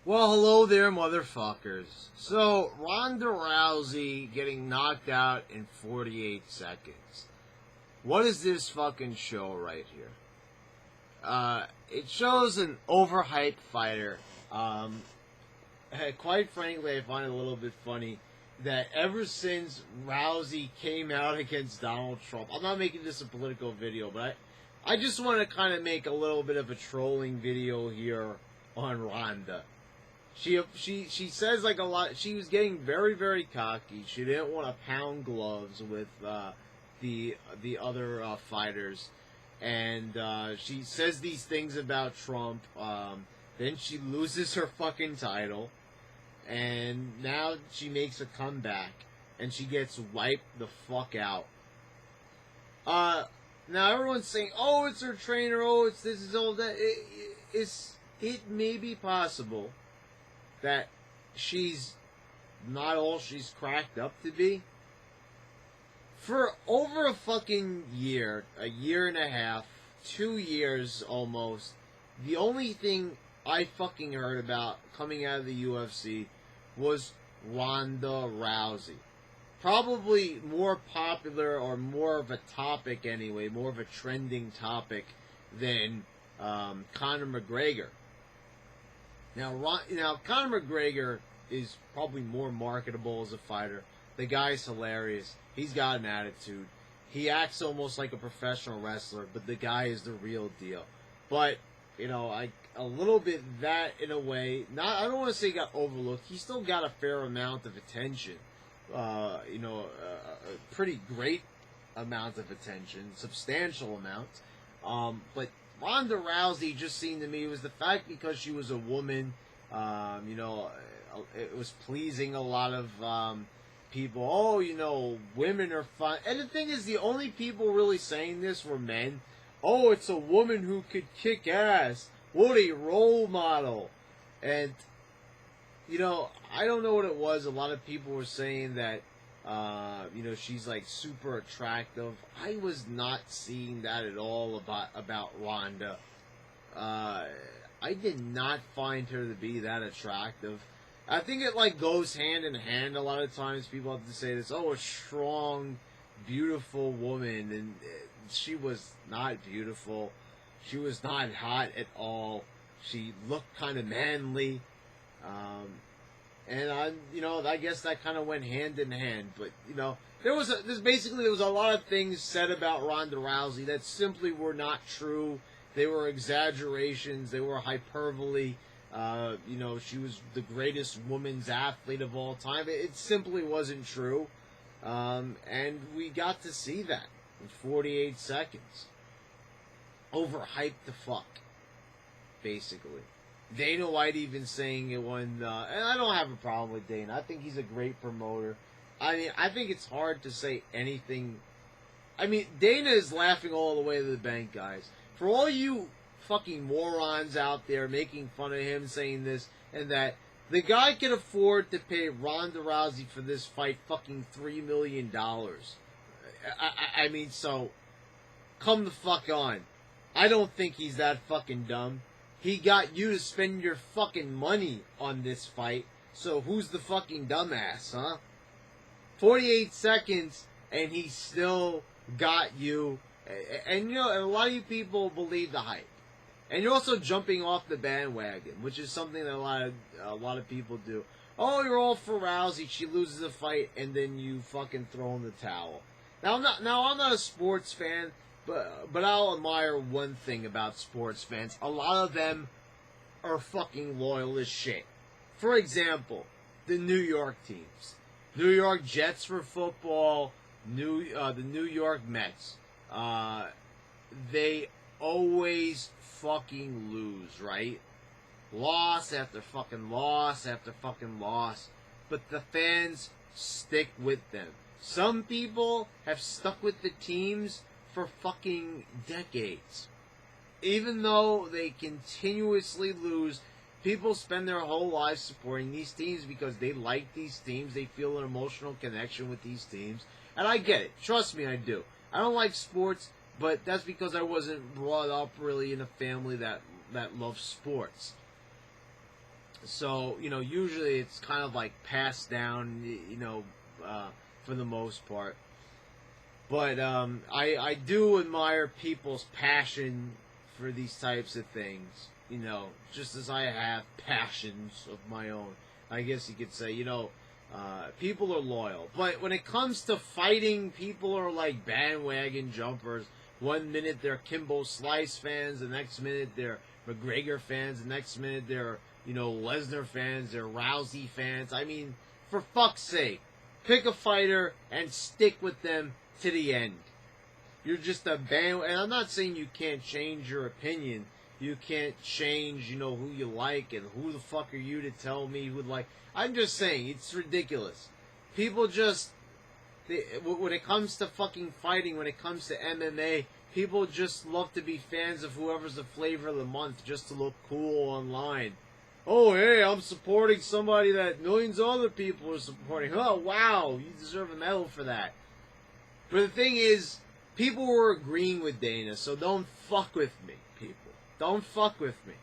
Well, hello there, motherfuckers. So, Ronda Rousey getting knocked out in 48 seconds. What is this fucking show right here? It shows an overhyped fighter. Quite frankly, I find it a little bit funny that ever since Rousey came out against Donald Trump, I'm not making this a political video, but I just want to kind of make a little bit of a trolling video here on Ronda. She says like a lot. She was getting very cocky. She didn't want to pound gloves with the other fighters, and she says these things about Trump. Then she loses her fucking title, and now she makes a comeback, and she gets wiped the fuck out. Now everyone's saying, "Oh, it's her trainer. Oh, it's this, is all that." It may be possible that she's not all she's cracked up to be. For over a fucking year, a year and a half, 2 years almost, the only thing I fucking heard about coming out of the UFC was Ronda Rousey. Probably more popular, or more of a topic anyway, more of a trending topic than Conor McGregor. Now, Conor McGregor is probably more marketable as a fighter. The guy's hilarious. He's got an attitude. He acts almost like a professional wrestler, but the guy is the real deal. But, a little bit that in a way. I don't want to say he got overlooked. He still got a fair amount of attention. A pretty great amount of attention, substantial amount. But Ronda Rousey just seemed to me was the fact because she was a woman, it was pleasing a lot of people. Oh, women are fun. And the thing is, the only people really saying this were men. Oh, it's a woman who could kick ass. What a role model. And, I don't know what it was. A lot of people were saying that, she's like super attractive. I was not seeing that at all about Ronda. I did not find her to be that attractive. I think it like goes hand in hand. A lot of times people have to say this, oh, a strong, beautiful woman, and she was not beautiful. She was not hot at all. She looked kind of manly. And I guess that kind of went hand in hand. But there was a lot of things said about Ronda Rousey that simply were not true. They were exaggerations. They were hyperbole. She was the greatest women's athlete of all time. It simply wasn't true. And we got to see that in 48 seconds. Overhyped the fuck, basically. Dana White even saying it when, and I don't have a problem with Dana. I think he's a great promoter. I mean, I think it's hard to say anything. I mean, Dana is laughing all the way to the bank, guys. For all you fucking morons out there making fun of him, saying this and that, the guy can afford to pay Ronda Rousey for this fight fucking $3 million. I mean, so, come the fuck on. I don't think he's that fucking dumb. He got you to spend your fucking money on this fight, so who's the fucking dumbass, huh? 48 seconds, and he still got you. And a lot of you people believe the hype. And you're also jumping off the bandwagon, which is something that a lot of people do. Oh, you're all for Rousey, she loses a fight, and then you fucking throw in the towel. Now, I'm not a sports fan, but I'll admire one thing about sports fans. A lot of them are fucking loyal as shit. For example, the New York teams. New York Jets for football, the New York Mets. They always fucking lose, right? Loss after fucking loss after fucking loss. But the fans stick with them. Some people have stuck with the teams for fucking decades. Even though they continuously lose, people spend their whole lives supporting these teams because they like these teams. They feel an emotional connection with these teams. And I get it. Trust me, I do. I don't like sports, but that's because I wasn't brought up really in a family that loves sports. So, usually it's kind of like passed down, for the most part. But I do admire people's passion for these types of things, just as I have passions of my own. I guess you could say, people are loyal. But when it comes to fighting, people are like bandwagon jumpers. 1 minute they're Kimbo Slice fans, the next minute they're McGregor fans, the next minute they're, Lesnar fans, they're Rousey fans. I mean, for fuck's sake, pick a fighter and stick with them to the end. You're just a band, and I'm not saying you can't change your opinion. You can't change, who you like, and who the fuck are you to tell me who like. I'm just saying, it's ridiculous. People just, when it comes to fucking fighting, when it comes to MMA, people just love to be fans of whoever's the flavor of the month just to look cool online. Oh, hey, I'm supporting somebody that millions of other people are supporting. Oh, wow, you deserve a medal for that. But the thing is, people were agreeing with Dana, so don't fuck with me, people. Don't fuck with me.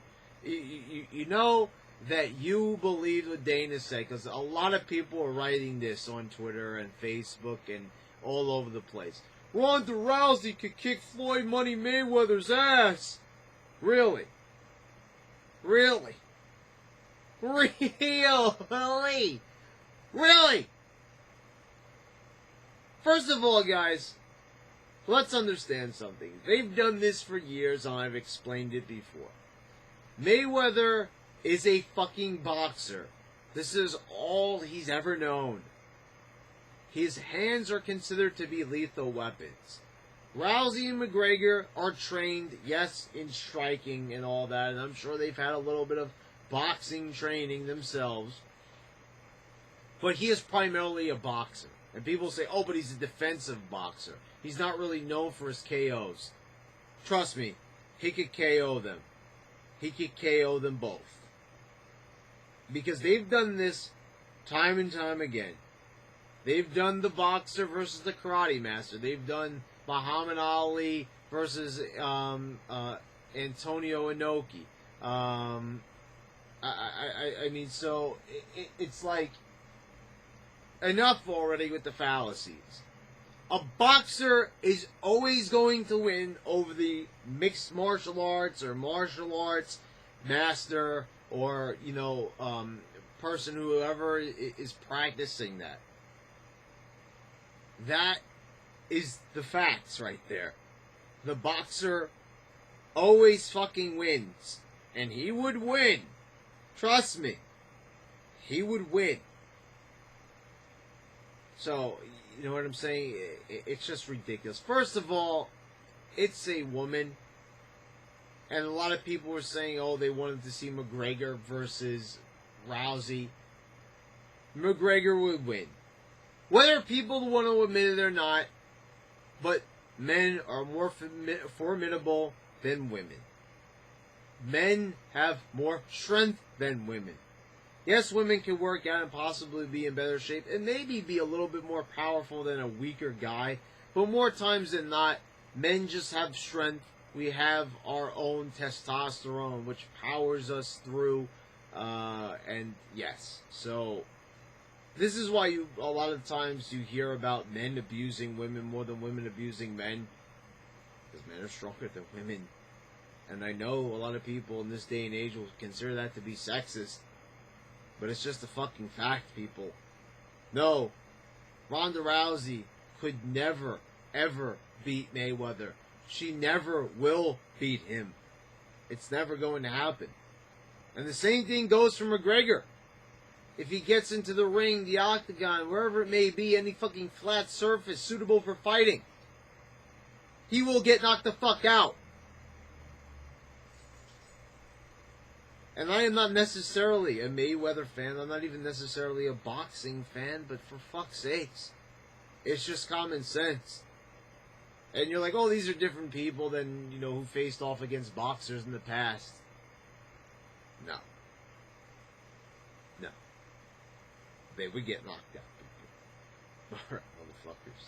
You know that you believe what Dana said, because a lot of people are writing this on Twitter and Facebook and all over the place. Ronda Rousey could kick Floyd Money Mayweather's ass. Really? Really? Really? Really? First of all, guys, let's understand something. They've done this for years, and I've explained it before. Mayweather is a fucking boxer. This is all he's ever known. His hands are considered to be lethal weapons. Rousey and McGregor are trained, yes, in striking and all that, and I'm sure they've had a little bit of boxing training themselves. But he is primarily a boxer. And people say, oh, but he's a defensive boxer. He's not really known for his KOs. Trust me, he could KO them. He could KO them both. Because they've done this time and time again. They've done the boxer versus the karate master. They've done Muhammad Ali versus Antonio Inoki. I mean, so it's like, enough already with the fallacies. A boxer is always going to win over the mixed martial arts or martial arts master or, person, whoever is practicing that. That is the facts right there. The boxer always fucking wins. And he would win. Trust me. He would win. So, you know what I'm saying? It's just ridiculous. First of all, it's a woman. And a lot of people were saying, oh, they wanted to see McGregor versus Rousey. McGregor would win. Whether people want to admit it or not, but men are more formidable than women. Men have more strength than women. Yes, women can work out and possibly be in better shape and maybe be a little bit more powerful than a weaker guy, but more times than not, men just have strength. We have our own testosterone, which powers us through, and yes, so this is why a lot of times you hear about men abusing women more than women abusing men, because men are stronger than women. And I know a lot of people in this day and age will consider that to be sexist, but it's just a fucking fact, people. No, Ronda Rousey could never, ever beat Mayweather. She never will beat him. It's never going to happen. And the same thing goes for McGregor. If he gets into the ring, the octagon, wherever it may be, any fucking flat surface suitable for fighting, he will get knocked the fuck out. And I am not necessarily a Mayweather fan. I'm not even necessarily a boxing fan, but for fuck's sakes, it's just common sense. And you're like, oh, these are different people than, who faced off against boxers in the past. No. No. They would get knocked out. Alright, motherfuckers.